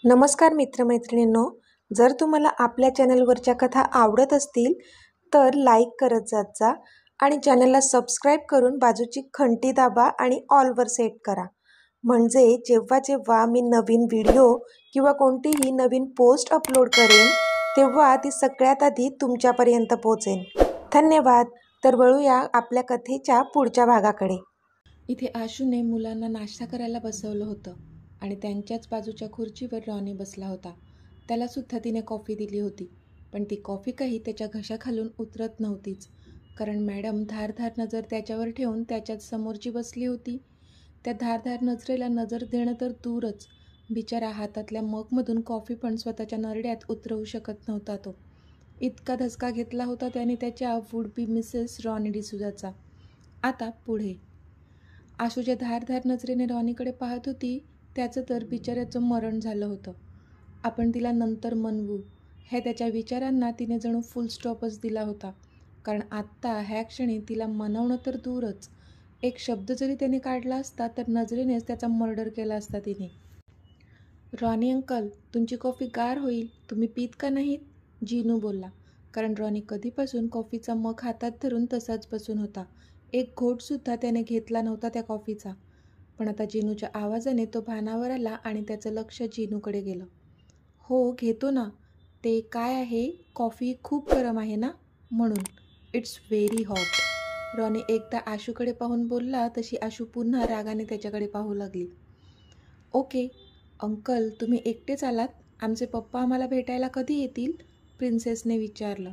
नमस्कार मित्रमैत्रिणींनो, जर तुम्हाला आपल्या चॅनलवरच्या कथा आवडत असतील तर लाईक करत जात जा आणि चॅनलला सबस्क्राईब करून बाजूची घंटी दाबा आणि ऑलवर सेट करा. म्हणजे जेव्हा जेव्हा मी नवीन व्हिडिओ किंवा कोणतीही नवीन पोस्ट अपलोड करेन तेव्हा ती सगळ्यात आधी तुमच्यापर्यंत पोहोचेल. धन्यवाद. तर वळूया आपल्या कथेच्या पुढच्या भागाकडे. इथे आशूने मुलांना नाश्ता करायला बसवलं होतं आणि त्यांच्याच बाजूच्या खुर्चीवर रॉनी बसला होता. त्यालासुद्धा तिने कॉफी दिली होती, पण ती कॉफी काही त्याच्या घशाखालून उतरत नव्हतीच, कारण मॅडम धारधार नजर त्याच्यावर ठेवून त्याच्याच समोरची बसली होती. त्या धारधार नजरेला नजर देणं तर दूरच, बिचारा हातातल्या मगमधून कॉफी पण स्वतःच्या नरड्यात उतरवू शकत नव्हता तो. इतका धसका घेतला होता त्याने त्याच्या वुड बी मिसेस रॉनी डिसूजाचा. आता पुढे आशूच्या धारधार नजरेने रॉनीकडे पाहत होती. त्याचं तर बिचाऱ्याचं मरण झालं होतं. आपण तिला नंतर मनवू ह्या त्याच्या विचारांना तिने जणू फुल स्टॉपच दिला होता, कारण आत्ता ह्या क्षणी तिला मनवणं तर दूरच, एक शब्द जरी त्याने काढला असता तर नजरेनेच त्याचा मर्डर केला असता तिने. रॉनी अंकल, तुमची कॉफी गार होईल, तुम्ही पीत का नाहीत? जीनू बोलला, कारण रॉनी कधीपासून कॉफीचा मग हातात धरून तसाच बसून होता. एक घोटसुद्धा त्याने घेतला नव्हता त्या कॉफीचा. पण आता जीनूच्या आवाजाने तो भानावर आला आणि त्याचं लक्ष जीनूकडे गेलं. हो घेतो ना. ते काय आहे, कॉफी खूप गरम आहे ना म्हणून. It's very hot. रॉनी एकदा आशूकडे पाहून बोलला तशी आशू पुन्हा रागाने त्याच्याकडे पाहू लागली. ओके अंकल, तुम्ही एकटेच आलात? आमचे पप्पा आम्हाला भेटायला कधी येतील? प्रिन्सेसने विचारलं.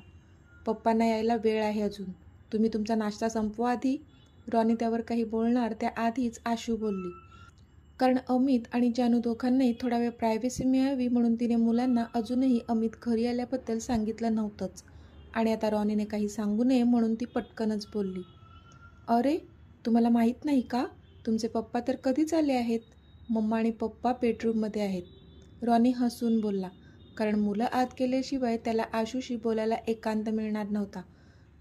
पप्पांना यायला वेळ आहे अजून, तुम्ही तुमचा नाश्ता संपवा आधी. रॉनी त्यावर काही बोलणार त्याआधीच आशू बोलली, कारण अमित आणि जानू दोघांनाही थोडा वेळ प्रायव्हसी मिळावी म्हणून तिने मुलांना अजूनही अमित घरी आल्याबद्दल सांगितलं नव्हतंच, आणि आता रॉनीने काही सांगू नये म्हणून ती पटकनच बोलली. अरे, तुम्हाला माहीत नाही का? तुमचे पप्पा तर कधीच आले आहेत. मम्मा आणि पप्पा बेडरूममध्ये आहेत. रॉनी हसून बोलला, कारण मुलं आत गेल्याशिवाय त्याला आशूशी बोलायला एकांत मिळणार नव्हता.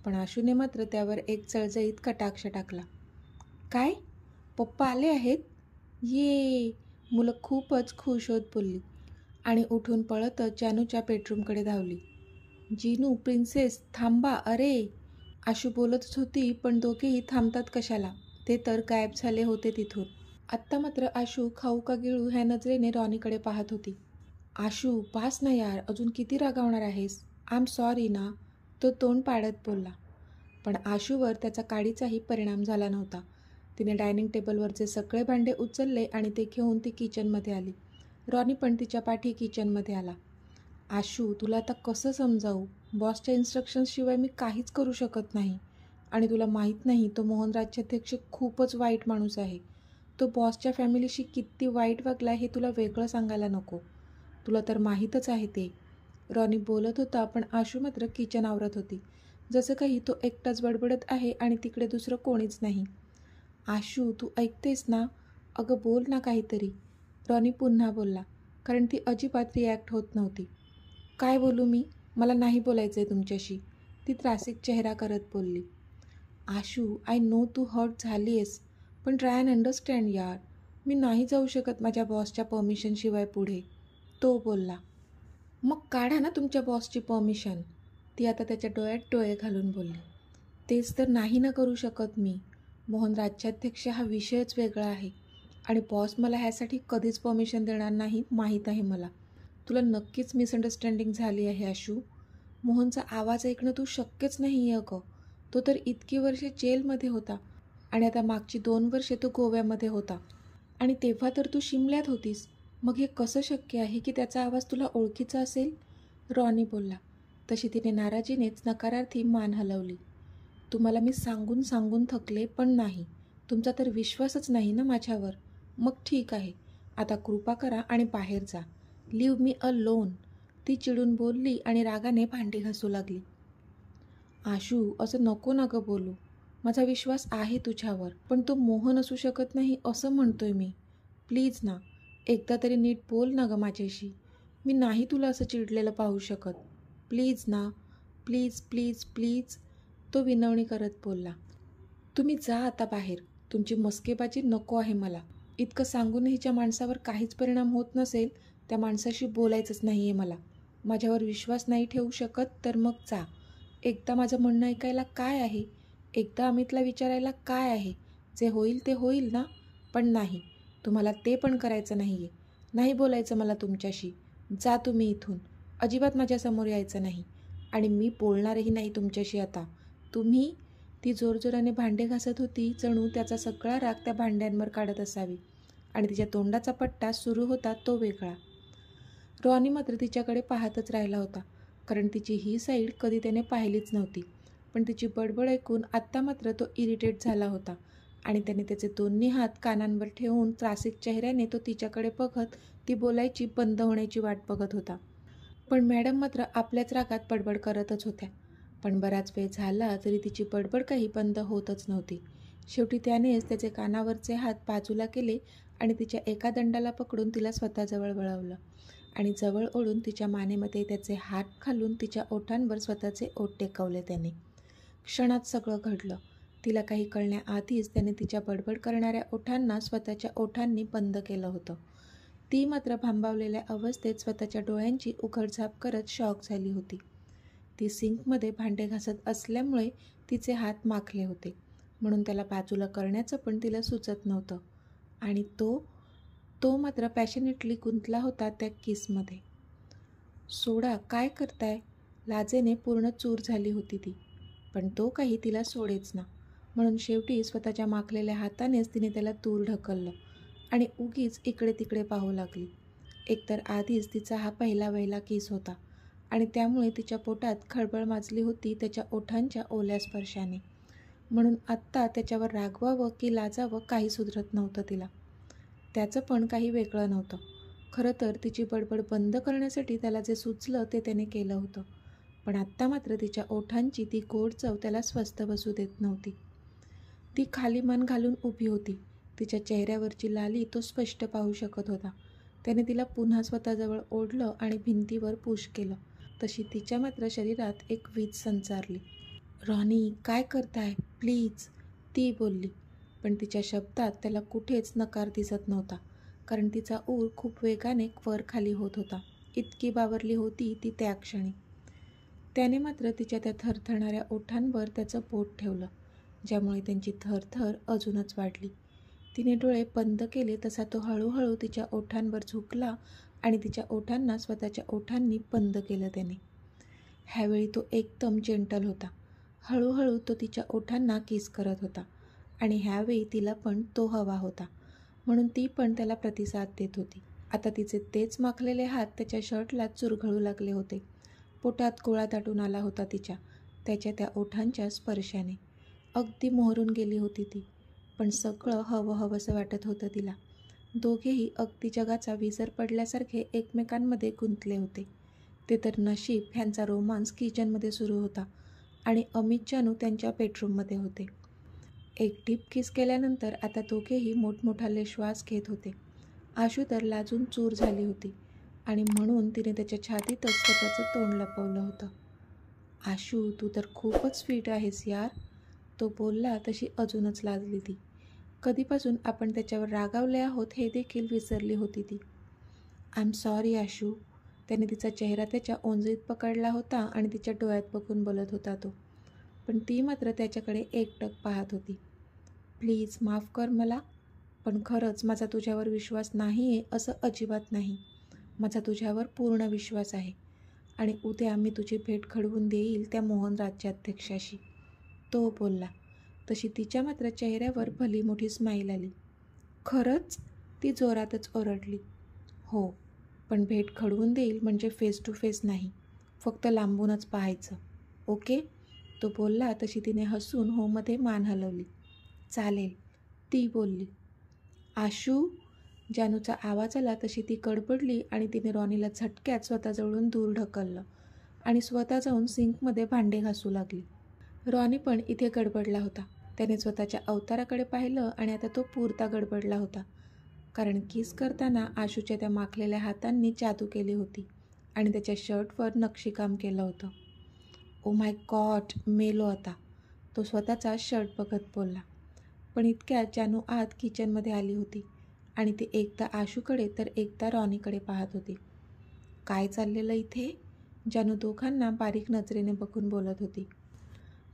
पण आशूने मात्र त्यावर एक जळजळीत कटाक्ष टाकला. काय? पप्पा आले आहेत? ये. मुलं खूपच खुश होत बोलली आणि उठून पळतच जानूच्या बेडरूमकडे धावली. जीनू, प्रिन्सेस, थांबा. अरे, आशू बोलतच होती, पण दोघेही थांबतात कशाला, ते तर गायब झाले होते तिथून. आत्ता मात्र आशू खाऊ का गिळू ह्या नजरेने रॉनीकडे पाहत होती. आशू, पास ना यार, अजून किती रागावणार आहेस? आय एम सॉरी ना, तो तोंड पाडत बोलला. पण आशूवर त्याचा काडीचाही परिणाम झाला नव्हता. तिने डायनिंग टेबलवरचे सगळे भांडे उचलले आणि ते घेऊन ती किचनमध्ये आली. रॉनी पण तिच्या पाठी किचनमध्ये आला. आशू, तुला आता कसं समजावू? बॉसच्या इन्स्ट्रक्शन्सशिवाय मी काहीच करू शकत नाही. आणि तुला माहीत नाही, तो मोहन राज्याध्यक्ष खूपच वाईट माणूस आहे. तो बॉसच्या फॅमिलीशी किती वाईट वागला हे तुला वेगळं सांगायला नको. तुला तर माहीतच आहे ते. रॉनी बोलत होता, पण आशू मात्र किचन आवरत होती, जसं काही तो एकटाच बडबडत आहे आणि तिकडे दुसरं कोणीच नाही. आशू, तू ऐकतेस ना? अगं बोल ना काहीतरी. रॉनी पुन्हा बोलला, कारण ती अजिबात रिॲक्ट होत नव्हती. काय बोलू मी? मला नाही बोलायचं आहे तुमच्याशी, ती त्रासिक चेहरा करत बोलली. आशू, आय नो तू हर्ट झाली आहेस, पण ट्राय अँड अंडरस्टँड यार. मी नाही जाऊ शकत माझ्या बॉसच्या परमिशनशिवाय पुढे, तो बोलला. मग काढा ना तुमच्या बॉसची परमिशन, ती आता त्याच्या डोळ्यात डोळे घालून बोलली. तेच तर नाही ना करू शकत मी. मोहन राज्याध्यक्ष हा विषयच वेगळा आहे आणि बॉस मला ह्यासाठी कधीच परमिशन देणार नाही, माहीत आहे मला. तुला नक्कीच मिसअंडरस्टँडिंग झाली आहे आशू. मोहनचा आवाज ऐकणं तू शक्यच नाही आहे अगं. तो तर इतकी वर्षे जेलमध्ये होता आणि आता मागची 2 वर्षे तो गोव्यामध्ये होता, आणि तेव्हा तर तू शिमल्यात होतीस. मग हे कसं शक्य आहे की त्याचा आवाज तुला ओळखीचा असेल? रॉनी बोलला. तशी तिने नाराजीनेच नकारार्थी मान हलवली. तुम्हाला मी सांगून सांगून थकले, पण नाही, तुमचा तर विश्वासच नाही ना माझ्यावर. मग ठीक आहे, आता कृपा करा आणि बाहेर जा. लिव्ह मी अलोन, ती चिडून बोलली आणि रागाने भांडी घासू लागली. आशू, असं नको ना गं बोलू. माझा विश्वास आहे तुझ्यावर, पण तो मोहन असू शकत नाही असं म्हणतोय मी. प्लीज ना, एकदा तरी नीट बोल ना गं माझ्याशी. मी नाही तुला असं चिडलेलं पाहू शकत. प्लीज ना, प्लीज प्लीज प्लीज, तो विनवणी करत बोलला. तुम्ही जा आता बाहेर, तुमची मस्केबाजी नको आहे मला. इतकं सांगूनही ज्या माणसावर काहीच परिणाम होत नसेल त्या माणसाशी बोलायचंच नाही आहे मला. माझ्यावर विश्वास नाही ठेवू शकत तर मग जा. एकदा माझं म्हणणं ऐकायला काय आहे? एकदा अमितला विचारायला काय आहे? जे होईल ते होईल ना? पण नाही, तुम्हाला ते पण करायचं नाही आहे. नाही बोलायचं मला तुमच्याशी. जा तुम्ही इथून. अजिबात माझ्यासमोर यायचं नाही. आणि मी बोलणारही नाही तुमच्याशी आता. तुम्ही ती जोरजोराने भांडे घासत होती, जणू त्याचा सगळा राग त्या भांड्यांवर काढत असावी. आणि तिच्या तोंडाचा पट्टा सुरू होता तो वेगळा. रॉनी मात्र तिच्याकडे पाहतच राहिला होता, कारण तिची ही साईड कधी त्याने पाहिलीच नव्हती. पण तिची बडबड ऐकून आत्ता मात्र तो इरिटेट झाला होता आणि त्याने त्याचे दोन्ही हात कानांवर ठेवून त्रासिक चेहऱ्याने तो तिच्याकडे बघत ती बोलायची बंद होण्याची वाट बघत होता. पण मॅडम मात्र आपल्याच रागात बडबड करतच होत्या. पण बराच वेळ झाला तरी तिची बडबड काही बंद होतच नव्हती. शेवटी त्यानेच त्याचे कानावरचे हात बाजूला केले आणि तिच्या एका दंडाला पकडून तिला स्वतःजवळ वळवलं आणि जवळ ओढून तिच्या मानेमध्ये त्याचे हात घालून तिच्या ओठांवर स्वतःचे ओठ टेकवले त्याने. क्षणात सगळं घडलं. तिला काही कळण्याआधीच त्याने तिच्या बडबड करणाऱ्या ओठांना स्वतःच्या ओठांनी बंद केलं होतं. ती मात्र भांबावलेल्या अवस्थेत स्वतःच्या डोळ्यांची उघडझाप करत शॉक झाली होती. ती सिंकमध्ये भांडे घासत असल्यामुळे तिचे हात माखले होते, म्हणून त्याला बाजूला करण्याचं पण तिला सुचत नव्हतं. आणि तो मात्र पॅशनेटली गुंतला होता त्या किसमध्ये. सोडा, काय करताय? लाजेने पूर्ण चूर झाली होती ती. पण तो काही तिला सोडेच ना. म्हणून शेवटी स्वतःच्या माखलेल्या हातानेच तिने त्याला दूर ढकललं आणि उगीच इकडे तिकडे पाहू लागली. एकतर आधीच तिचा हा पहिला वहिला किस होता आणि त्यामुळे तिच्या पोटात खळबळ माजली होती त्याच्या ओठांच्या ओल्या स्पर्शाने. म्हणून आत्ता त्याच्यावर रागवावं की लाजावं काही सुधरत नव्हतं तिला. त्याचं पण काही वेगळं नव्हतं. खरं तर तिची बडबड बंद करण्यासाठी त्याला जे सुचलं ते त्याने केलं होतं. पण आत्ता मात्र तिच्या ओठांची ती गोड चव त्याला स्वस्थ बसू देत नव्हती. ती खाली मान घालून उभी होती. तिच्या चेहऱ्यावरची लाली तो स्पष्ट पाहू शकत होता. त्याने तिला पुन्हा स्वतःजवळ ओढलं आणि भिंतीवर पुश केलं. तशी तिच्या मात्र शरीरात एक वीज संचारली. रॉनी, काय करताय? प्लीज, ती बोलली. पण तिच्या शब्दात त्याला कुठेच नकार दिसत नव्हता, कारण तिचा ऊर खूप वेगाने वर खाली होत होता. इतकी बावरली होती ती त्या क्षणी. त्याने मात्र तिच्या त्या थरथरणाऱ्या ओठांवर त्याचं बोट ठेवलं, ज्यामुळे त्यांची थरथर अजूनच वाढली. तिने डोळे बंद केले तसा तो हळूहळू तिच्या ओठांवर झुकला आणि तिच्या ओठांना स्वतःच्या ओठांनी बंद केलं त्याने. ह्यावेळी तो एकदम जेंटल होता. हळूहळू तो तिच्या ओठांना किस करत होता आणि ह्यावेळी तिला पण तो हवा होता, म्हणून ती पण त्याला प्रतिसाद देत होती. आता तिचे तेच माखलेले हात त्याच्या शर्टला चुरघळू लागले होते. पोटात गोळा दाटून आला होता त्याच्या त्या ओठांच्या स्पर्शाने. अगदी मोहरून गेली होती ती. पण सगळं हवंहवंसं वाटत होतं तिला. दोघेही अगदी जगाचा विसर पडल्यासारखे एकमेकांमध्ये गुंतले होते. ते तर नशीब ह्यांचा रोमांस किचनमध्ये सुरू होता आणि अमित जानू त्यांच्या बेडरूममध्ये होते. एक डीप किस केल्यानंतर आता दोघेही मोठमोठाले श्वास घेत होते. आशू तर लाजून चूर झाली होती आणि म्हणून तिने त्याच्या छातीतच स्वतःचं तोंड लपवलं होतं. आशू, तू तर खूपच स्वीट आहेस यार, तो बोलला तशी अजूनच लाजली ती. कधीपासून आपण त्याच्यावर रागावले आहोत हे देखील विसरली होती ती. आय एम सॉरी आशू, त्याने तिचा चेहरा त्याच्या ओंजळीत पकडला होता आणि तिच्या डोळ्यात बघून बोलत होता तो. पण ती मात्र त्याच्याकडे एकटक पाहत होती. प्लीज माफ कर मला, पण खरंच माझा तुझ्यावर विश्वास नाही आहे असं अजिबात नाही. माझा तुझ्यावर पूर्ण विश्वास आहे आणि उद्या मी तुझी भेट घडवून देईल त्या मोहन राज्याध्यक्षाशी, तो बोलला. तशी तिच्या मात्र चेहऱ्यावर भली मोठी स्माईल आली. खरंच? ती जोरातच ओरडली. हो, पण भेट घडवून देईल म्हणजे फेस टू फेस नाही, फक्त लांबूनच पाहायचं, ओके, तो बोलला. तशी तिने हसून होमध्ये मान हलवली. चालेल, ती बोलली. आशू, जानूचा आवाज आला तशी ती गडबडली आणि तिने रॉनीला झटक्यात स्वतःजवळून दूर ढकललं आणि स्वतः जाऊन सिंकमध्ये भांडे घासू लागली. रॉनी पण इथे गडबडला होता. त्याने स्वतःच्या अवताराकडे पाहिलं आणि आता तो पुरता गडबडला होता, कारण किस करताना आशूच्या त्या माखलेल्या हातांनी जादू केली होती आणि त्याच्या शर्टवर नक्षीकाम केलं होतं. ओ माय गॉड, मेलो आता, तो स्वतःचा शर्ट बघत बोलला. पण इतक्यात जानू आत किचनमध्ये आली होती आणि ती एकदा आशूकडे तर एकदा रॉनीकडे पाहत होती. काय चाललेलं इथे? जानू दोघांना बारीक नजरेने बघून बोलत होती.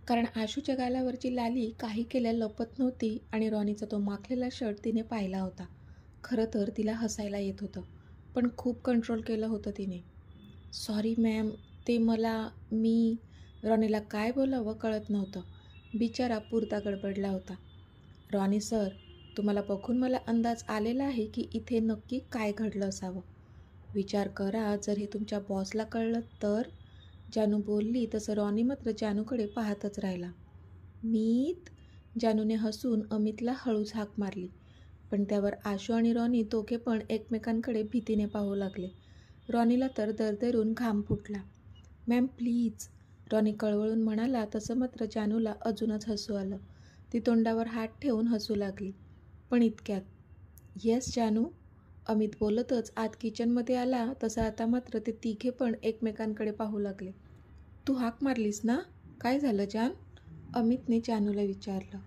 कारण आशूच्या गालावरची लाली काही केल्या लपत नव्हती आणि रॉनीचा तो माखलेला शर्ट तिने पाहिला होता. खरं तर तिला हसायला येत होतं, पण खूप कंट्रोल केलं होतं तिने. सॉरी मॅम, मी रॉनीला काय बोलावं कळत नव्हतं. बिचारा पुरता गडबडला होता. रॉनी सर, तुम्हाला बघून मला अंदाज आलेला आहे की इथे नक्की काय घडलं असावं. विचार करा, जर हे तुमच्या बॉसला कळलं तर? जानू बोलली तसं रॉनी मात्र जानूकडे पाहतच राहिला. मीत? जानूने हसून अमितला हळूच हाक मारली, पण त्यावर आशू आणि रॉनी दोघे पण एकमेकांकडे भीतीने पाहू लागले. रॉनीला तर दरदरून घाम फुटला. मॅम प्लीज, रॉनी कळवळून म्हणाला तसं मात्र जानूला अजूनच हसू आलं. ती तोंडावर हात ठेवून हसू लागली. पण इतक्यात, येस जानू, अमित बोलतच आत किचनमध्ये आला. तसं आता मात्र ते तिघे पण एकमेकांकडे पाहू लागले. तू हाक मारलीस ना? काय झालं जान? अमितने जानूला विचारलं.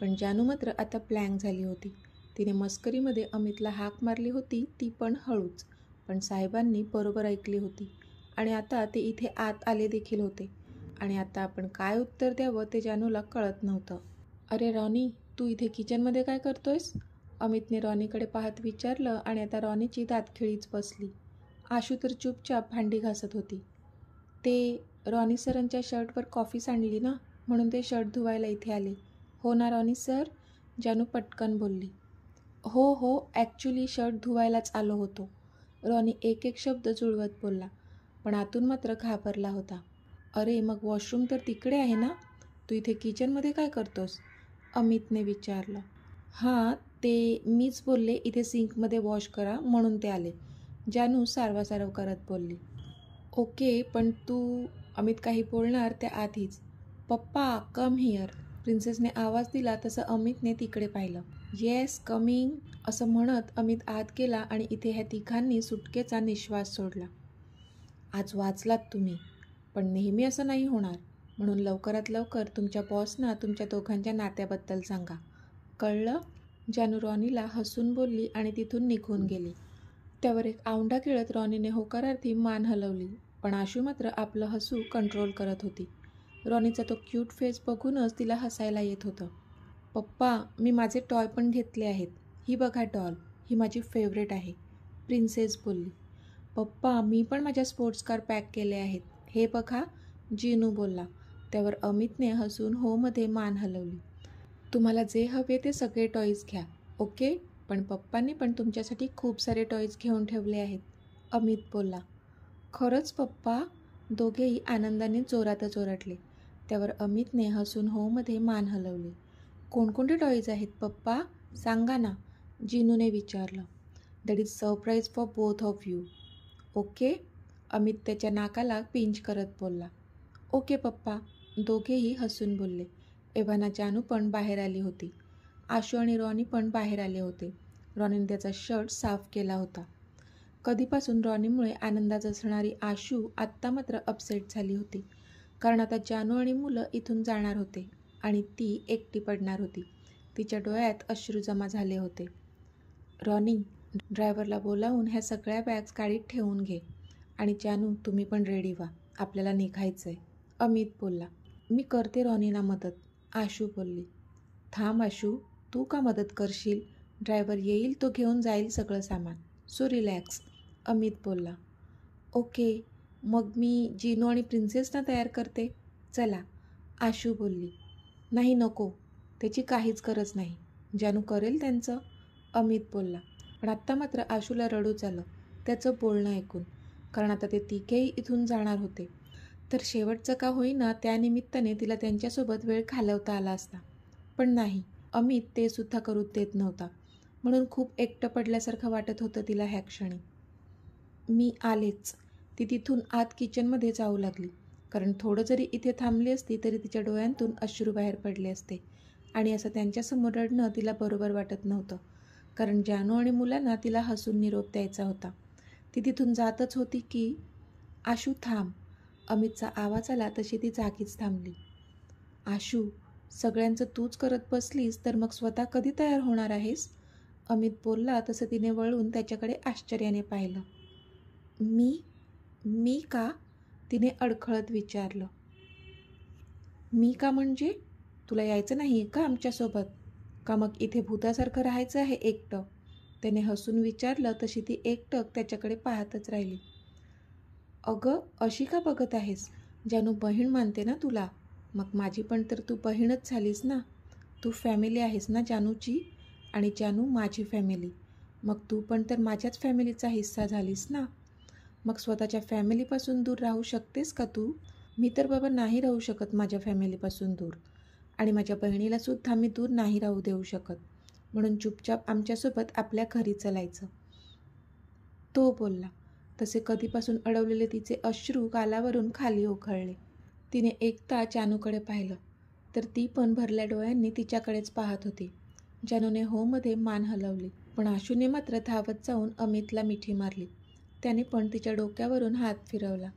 पण जानू मात्र आता ब्लँक झाली होती. तिने मस्करीमध्ये अमितला हाक मारली होती, ती पण हळूच. पण साहेबांनी बरोबर ऐकली होती आणि आता ते इथे आत आले देखील होते. आणि आता आपण काय उत्तर द्यावं ते जानूला कळत नव्हतं. अरे रॉनी, तू इथे किचनमध्ये काय करतोयस? अमितने रॉनीकडे पाहत विचारलं आणि आता रॉनीची दातखिळीच बसली. आशू तर चुपचाप भांडी घासत होती. ते रॉनी सरांच्या शर्टवर कॉफी सांडली ना, म्हणून ते शर्ट धुवायला इथे आले. हो ना रॉनी सर? जानू पटकन बोलली. हो, ॲक्च्युली शर्ट धुवायलाच आलो होतो. रॉनी एक एक शब्द जुळवत बोलला, पण आतून मात्र घाबरला होता. अरे मग वॉशरूम तर तिकडे आहे ना? तू इथे किचनमध्ये काय करतोस? अमितने विचारलं. हां, ते मीच बोलले इथे सिंकमध्ये वॉश करा म्हणून ते आले. जानू सारवासारव करत बोलली. ओके, पण तू, अमित काही बोलणार त्याआधीच, पप्पा कम हिअर, प्रिन्सेसने आवाज दिला. तसं अमितने तिकडे पाहिलं. येस कमिंग, असं म्हणत अमित आत गेला आणि इथे ह्या तिघांनी सुटकेचा निश्वास सोडला. आज वाचलात तुम्ही, पण नेहमी असं नाही होणार, म्हणून लवकरात लवकर तुमच्या बॉसना तुमच्या दोघांच्या नात्याबद्दल सांगा, कळलं? जानू रॉनीला हसून बोलली आणि तिथून निघून गेली. त्यावर एक आवंढा गिळत रॉनीने होकारार्थी मान हलवली, पण आशू मात्र आपलं हसू कंट्रोल करत होती. रॉनीचा तो क्यूट फेस बघूनच तिला हसायला येत होतं. पप्पा, मी माझे टॉय पण घेतले आहेत. ही बघा डॉल, ही माझी फेवरेट आहे, प्रिन्सेस बोलली. पप्पा, मी पण माझ्या स्पोर्ट्स कार पॅक केले आहेत. हे बघा, जिनू बोलला. त्यावर अमितने हसून होमध्ये मान हलवली. तुम्हाला जे हवे ते सगळे टॉईज घ्या, ओके? पण पप्पांनी पण तुमच्यासाठी खूप सारे टॉईज घेऊन ठेवले आहेत, अमित बोलला. खरंच पप्पा? दोघेही आनंदाने जोरातच ओरडले. त्यावर अमितने हसून होमध्ये मान हलवली. कोणकोणते टॉईज आहेत पप्पा? सांगा ना, जिनूने विचारलं. That is surprise for both of you, okay? Amit त्याच्या नाकाला पिंच करत बोलला. ओके पप्पा, दोघेही हसून बोलले. एव्हाना जानू पण बाहेर आली होती. आशू आणि रॉनी पण बाहेर आले होते. रॉनीने त्याचा शर्ट साफ केला होता. कधीपासून रॉनीमुळे आनंदात असणारी आशू आत्ता मात्र अपसेट झाली होती, कारण आता जानू आणि मुलं इथून जाणार होते आणि ती एकटी पडणार होती. तिच्या डोळ्यात अश्रू जमा झाले होते. रॉनी, ड्रायव्हरला बोलावून ह्या सगळ्या बॅग्स गाडीत ठेवून घे आणि जानू तुम्ही पण रेडी व्हा, आपल्याला निघायचं आहे, अमित बोलला. मी करते रॉनीना मदत, आशू बोलली. थांब आशू, तू का मदत करशील? ड्रायव्हर येईल तो घेऊन जाईल सगळं सामान, सो रिलॅक्स, अमित बोलला. ओके, मग मी जिनू आणि प्रिन्सेसना तयार करते, चला, आशू बोलली. नाही नको, त्याची काहीच गरज नाही, जानू करेल त्यांचं, अमित बोलला. पण आत्ता मात्र आशूला रडूच आलं त्याचं बोलणं ऐकून, कारण आता ते तिघेही इथून जाणार होते. तर शेवटचं का होईना त्यानिमित्ताने तिला त्यांच्यासोबत वेळ घालवता आला असता. पण नाही, अमित ते सुद्धा करू देत नव्हता, म्हणून खूप एकटं पडल्यासारखं वाटत होतं तिला ह्या क्षणी. मी आलेच, ती तिथून आत किचनमध्ये जाऊ लागली, कारण थोडं जरी इथे थांबली असती तरी तिच्या डोळ्यांतून अश्रू बाहेर पडले असते. आणि असं त्यांच्यासमोर रडणं तिला बरोबर वाटत नव्हतं, कारण जानू आणि मुलांना तिला हसून निरोप द्यायचा होता. ती तिथून जातच होती की आशू थांब, अमितचा आवाज आला तशी ती जागीच थांबली. आशू, सगळ्यांचं तूच करत बसलीस तर मग स्वतः कधी तयार होणार आहेस? अमित बोलला तसं तिने वळून त्याच्याकडे आश्चर्याने पाहिलं. मी का? तिने अडखळत विचारलं. मी का म्हणजे? तुला यायचं नाही का आमच्यासोबत? का मग इथे भूतासारखं राहायचं आहे एकटं? त्याने हसून विचारलं तशी ती एकटक त्याच्याकडे पाहतच राहिली. अगं अशी का बघत आहेस? जानू बहीण मानते ना तुला. मग माझी पण तर तू बहीणच झालीस ना. तू फॅमिली आहेस ना जानूची, आणि जानू माझी फॅमिली. मग तू पण तर माझ्याच फॅमिलीचा हिस्सा झालीस ना. मग स्वतःच्या फॅमिलीपासून दूर राहू शकतेस का तू? मी तर बाबा नाही राहू शकत माझ्या फॅमिलीपासून दूर, आणि माझ्या बहिणीलासुद्धा मी दूर नाही राहू देऊ शकत. म्हणून चुपचाप आमच्यासोबत आपल्या घरी चलायचं, तो बोलला. तसे कधीपासून अडवलेले तिचे अश्रू गालावरून खाली ओघळले. तिने एकदा जानूकडे पाहिलं तर ती पण भरल्या डोळ्यांनी तिच्याकडेच पाहत होती. जानूने हो मध्ये मान हलवली, पण आशूने मात्र धावत जाऊन अमितला मिठी मारली. त्याने पण तिच्या डोक्यावरून हात फिरवला.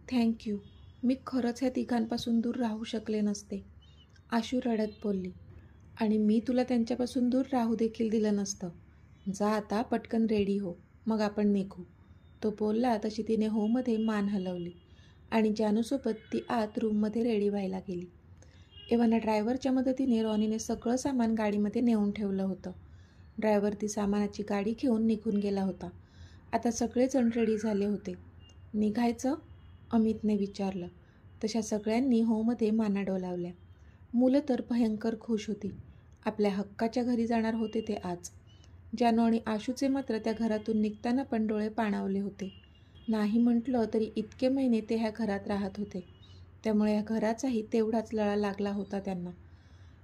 थँक्यू, मी खरंच ह्या तिघांपासून दूर राहू शकले नसते, आशू रडत बोलली. आणि मी तुला त्यांच्यापासून दूर राहू देखील दिलं नसतं. जा आता पटकन रेडी हो, मग आपण निघू, तो बोलला. तशी तिने हो मध्ये मान हलवली आणि जानूसोबत ती आत रूममध्ये रेडी व्हायला गेली. एव्हाना ड्रायव्हरच्या मदतीने रॉनीने सगळं सामान गाडीमध्ये नेऊन ठेवलं होतं. ड्रायव्हर ती सामानाची गाडी घेऊन निघून गेला होता. आता सगळेजण रेडी झाले होते. निघायचं? अमितने विचारलं. तशा सगळ्यांनी हो मध्ये माना डोलावल्या. मुलं तर भयंकर खुश होती. आपल्या हक्काच्या घरी जाणार होते ते आज. जानू आणि आशूचे मात्र त्या घरातून निघताना पण डोळे पाणावले होते. नाही म्हटलं तरी इतके महिने ते ह्या घरात राहत होते, त्यामुळे ह्या घराचाही तेवढाच लळा लागला होता त्यांना.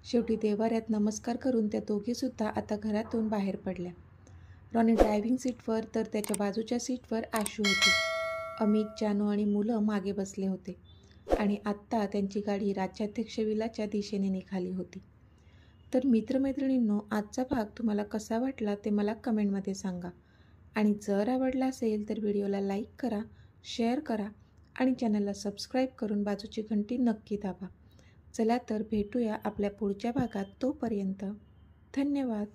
शेवटी देवाऱ्यात नमस्कार करून त्या दोघीसुद्धा आता घरातून बाहेर पडल्या. रॉनी ड्रायव्हिंग सीटवर तर त्याच्या बाजूच्या सीटवर आशू होती. अमित, जानू आणि मुलं मागे बसले होते आणि आत्ता त्यांची गाडी राज्याध्यक्ष विलाच्या दिशेने निघाली होती. तर मित्रमैत्रिणींनो, आजचा भाग तुम्हाला कसा वाटला ते मला कमेंटमध्ये सांगा. आणि जर आवडला असेल तर व्हिडिओला लाईक करा, शेअर करा आणि चॅनलला सबस्क्राईब करून बाजूची घंटी नक्की दाबा. चला तर भेटूया आपल्या पुढच्या भागात. तोपर्यंत धन्यवाद.